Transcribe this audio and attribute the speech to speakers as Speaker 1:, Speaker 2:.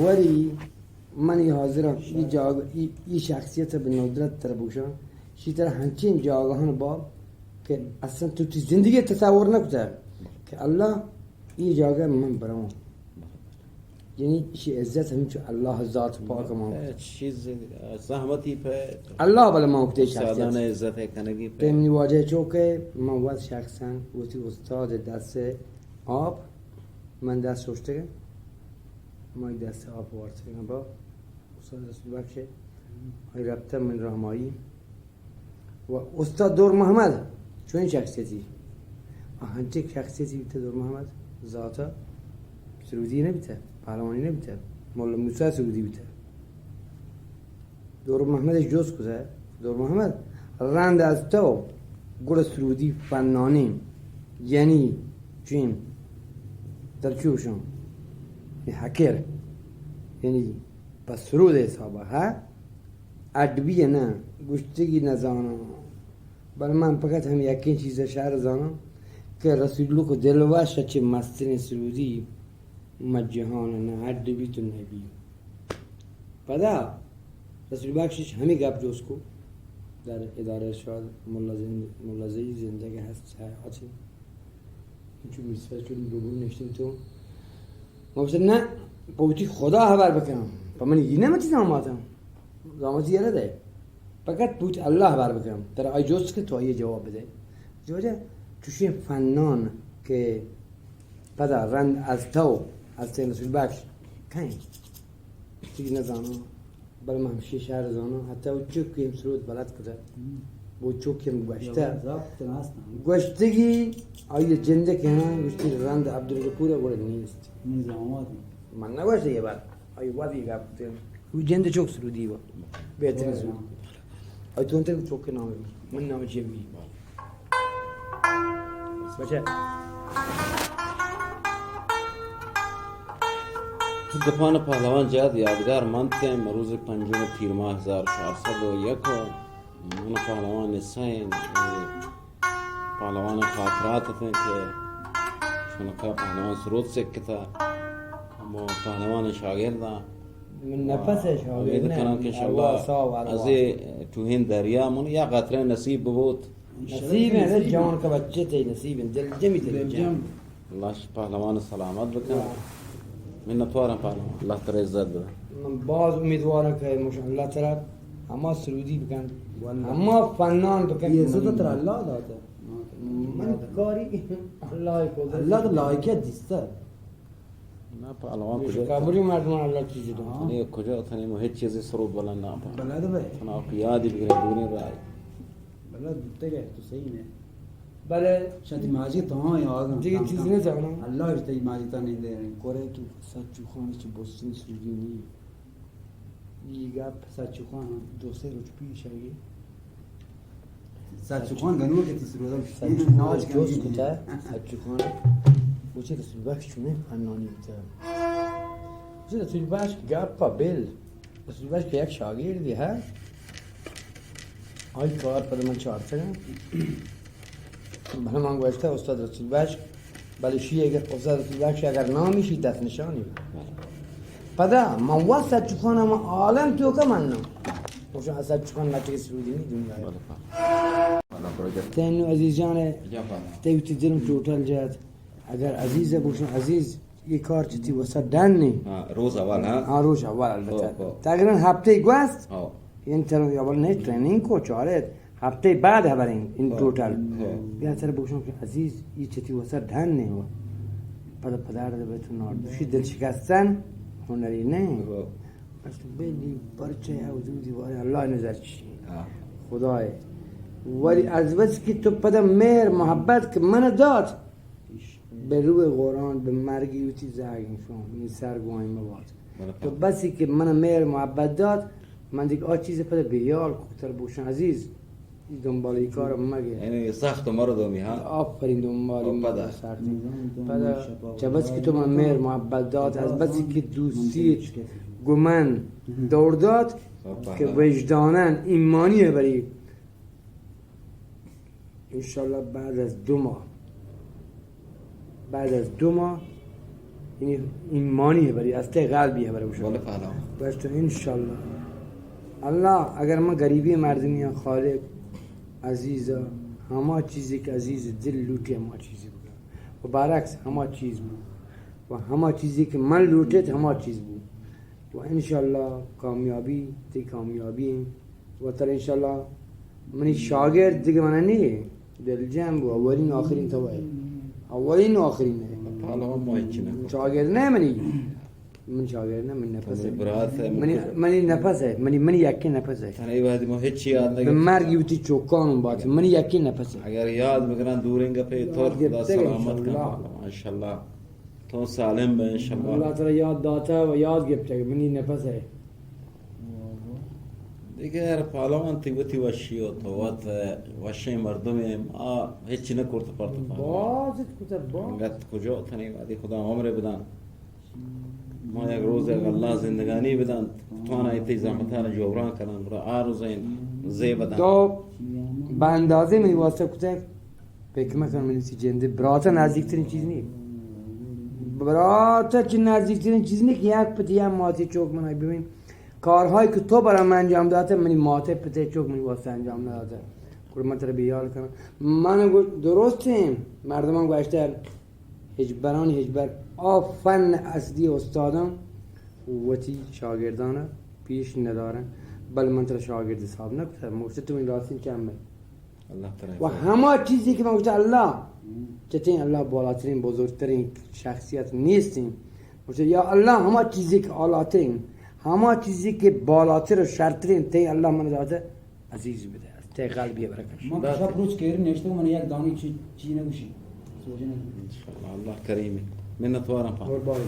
Speaker 1: ولی من حاضرم این شخصیت به ندرت تر بوشم شیتر همچین جاگهان با که اصلا تو زندگی تصور نکرده که الله این جاگه من برام یعنی چی عزت همین چون الله ذات پاک ما
Speaker 2: چیز زحمتی په
Speaker 1: الله بل ما وقتی
Speaker 2: سادانه
Speaker 1: شخصیت
Speaker 2: عزت کنگی په
Speaker 1: تمنی واجه چوکه من وقت شخصا وقتی استاد دست آب من دست ششته ما دست آب وارد با استاد رسول بخش های ربطه من رحمایی و استاد دور محمد چون این شخصیتی هنچه شخصیتی بیته دور محمد ذاتا سرودی نبیته پهلوانی نبیته مولا موسی سرودی بیته دور محمد جز کده دور محمد رند از تو گل سرودی فنانی یعنی چین در چوشم حکر یعنی پس سرود حسابه ها ادبیه نه گشتگی نزانم بل من فقط هم یکین چیز شعر زانم که رسول الله کو دلواشه چه مستن سرودی مجهان نه ادبی تو نبی پدا رسول بخشش همین گپ جوز کو در اداره شاد ملازی زندگی هست حیاتی چون میسفر چون بگون نشتیم تو ما بسید نه بودی خدا خبر بکنم با من یه نمتی زاماتی یه ده فقط بود الله خبر بکنم در آی جوست که تو یه جواب بده جوجه توشی فنان که پدا رند از تو از تین رسول بخش کنی چیزی نزانم بل من همشی شهر زانم حتی او چوکیم سرود بلد کده بو چوکیم گوشته گوشتگی آیه جنده که هم گوشتی رند عبدالغفور گوشت نیست من نگوشته یه بار آیه وادی گفته او جنده چوک سرودی با بهترین سرود آیه تو انتر چوک نامه بی من نامه چیه بی بچه
Speaker 2: تو دفان پهلوان جهاد یادگار ماند که روز 5 تیر ماه 1401 من پهلوان سین پهلوان خاطرات थे که شنکا پهلوان سرود سکتا اما پهلوان شاگردا
Speaker 1: من نفسش
Speaker 2: امید کنم که انشاءالله از توهین دریا من یا قطره نصیب بود
Speaker 1: نصیب ہے جوان کا بچے تھے نصیب دل جمی دل جم
Speaker 2: الله پهلوان سلامت بکنه من نتوارم پهلوان الله تعالی عزت بده
Speaker 1: من باز امیدوارم که ماشاءالله تعالی اما سرودی بکن اما فنان بکن
Speaker 3: یہ عزت تر اللہ داتا
Speaker 1: من کاری الله کو
Speaker 3: اللہ تو لایقیت دیسته
Speaker 2: نه پهلوان کجا
Speaker 1: کابلی مردمان الله چیزی داد
Speaker 2: نه کجا تنی مو هیچ چیزی سرود بلند نه
Speaker 3: بلد بھائی
Speaker 2: تنا قیادی بگیره دونی رای
Speaker 3: بلد بودتے گئے تو صحیح ہے
Speaker 1: بله
Speaker 3: شاید ماجی تو ہاں یا آگم
Speaker 1: دیگه چیزی نزنم
Speaker 3: اللہ بیشتر ماجی تا نہیں دے رہے
Speaker 1: کره تو سچو خانی چه بستن سرودی نی یه گپ سچو خان دو سه روز پیش اگه
Speaker 3: سلچوخان گنو که تی سرودم
Speaker 1: سچو
Speaker 3: ناج
Speaker 1: خان جوز کتا سچو خان بچه رسول بخش چونه فنانی بوده بچه رسول بخش گپا بل رسول بخش که یک شاگردی ها های کار پر من چهار سنه بله من گوشته استاد رسول بخش بله شی اگر استاد رسول بخش اگر نامیشی دست نشانی پدا من واسه چخانه ما عالم تو که من نم وشو اصلا چخان نتیگه سرودی نی دنیا تینو عزیز جانه تیوتی دلم توتال جاد اگر عزیزه بوشن عزیز یه کار چتی واسه دن نی
Speaker 2: روز اول ها
Speaker 1: روز اول البته تقریبا هفته گوست
Speaker 2: ها
Speaker 1: این تر اول نه ترینینگ کو چاره هفته بعد هبرین این توتال بیا سر بوشن که عزیز یه چتی واسه دن نی پدا پدر ده بهتون ناردوشی دل شکستن هنری نه بس بلی برچه حضوری واره الله نظر چی خدای ولی از بس که تو پدا مهر محبت که من داد به روی قرآن به مرگی اوتی زرگین شون این سرگوهی مواد تو بسی که من مهر محبت داد من دیگه آه چیز پدا بیال کتر بوشن عزیز این دنبال ای کارم مگه
Speaker 2: یعنی سخت مردمی ها
Speaker 1: آفرین دنبال
Speaker 2: پدا
Speaker 1: پدا چه بسی که تو من مهر محبت داد از بسی که دوستی گمن دور داد که وجدانن ایمانیه بری انشالله بعد از 2 ماه یعنی ایمانی بری اصل قلبی بری وش
Speaker 2: بله پهلوان
Speaker 1: بس تو انشالله الله اگر من غریبی مردمی خالق عزیزا همه چیزی که عزیز دل لوٹی همه چیزی بود و برعکس همه چیز بود و همه چیزی که من لوٹید همه چیز بود و انشالله کامیابی تی کامیابی و تر انشالله منی شاگرد دیگه من نیه دل جمع بود اولین و آخرین توای اولین و آخرین
Speaker 2: پهلوان ما هیچی نکن
Speaker 1: شاگرد نه منی من شاگرد نه من نفسه
Speaker 2: برات
Speaker 1: منی نفسه منی یکی نفسه
Speaker 2: تنهی وقتی ما هیچی یاد
Speaker 1: به
Speaker 2: نگه
Speaker 1: مرگی بودی چوکانم باید منی یکی نفسه
Speaker 2: اگر یاد بگرن دورینگا پی طور خدا
Speaker 1: گرفته
Speaker 2: سلامت کن
Speaker 1: انشالله.
Speaker 2: پهلوان انشالله تو سالم به
Speaker 1: الله
Speaker 2: انشالله
Speaker 1: تعالی یاد داتا و یاد گرفته منی نفسه
Speaker 2: دیگر پهلوان تی وشی و تو وشی مردمی ما هیچی نکرد پرت پهلوان
Speaker 1: بازت کتا باز
Speaker 2: انگت کجا تنی وقتی خدا عمر بدن ما یک روز اگر الله زندگانی بدن توانا ایتی زحمتها را جبران کنن برا آروزین زی بدن
Speaker 1: تو به اندازه منی واسطه کتا فکر میکنم منی سی جنده براتا نزدیکترین چیز نیست براتا چی نزدیکترین چیز نیست که یک پتی هم ماتی چوک منای ببین کارهایی که تو برام انجام داده منی ماته پتی چوک منی واسطه انجام نداده کنم من تر بیال کنم من گوش درستیم مردمان گوشتر هجبر آفن اصلی استادم قوتی شاگردانه پیش ندارن بل من تر شاگرد حساب نکنم موشت تو این راستین چند
Speaker 2: الله
Speaker 1: و
Speaker 2: تعالی
Speaker 1: همه چیزی که من گوشت الله چطور الله بالاترین بزرگترین شخصیت نیستیم گوشت یا الله همه چیزی که بالاترین همه چیزی که بالاتر و شرطرین تی الله من داده عزیز بده تی قلبی برکش
Speaker 3: من کشا پروچ کردم نشته من یک دانی چی نگوشی سوچه نگوشی
Speaker 2: انشالله الله کریمی منت وارم پهلوان
Speaker 1: قربان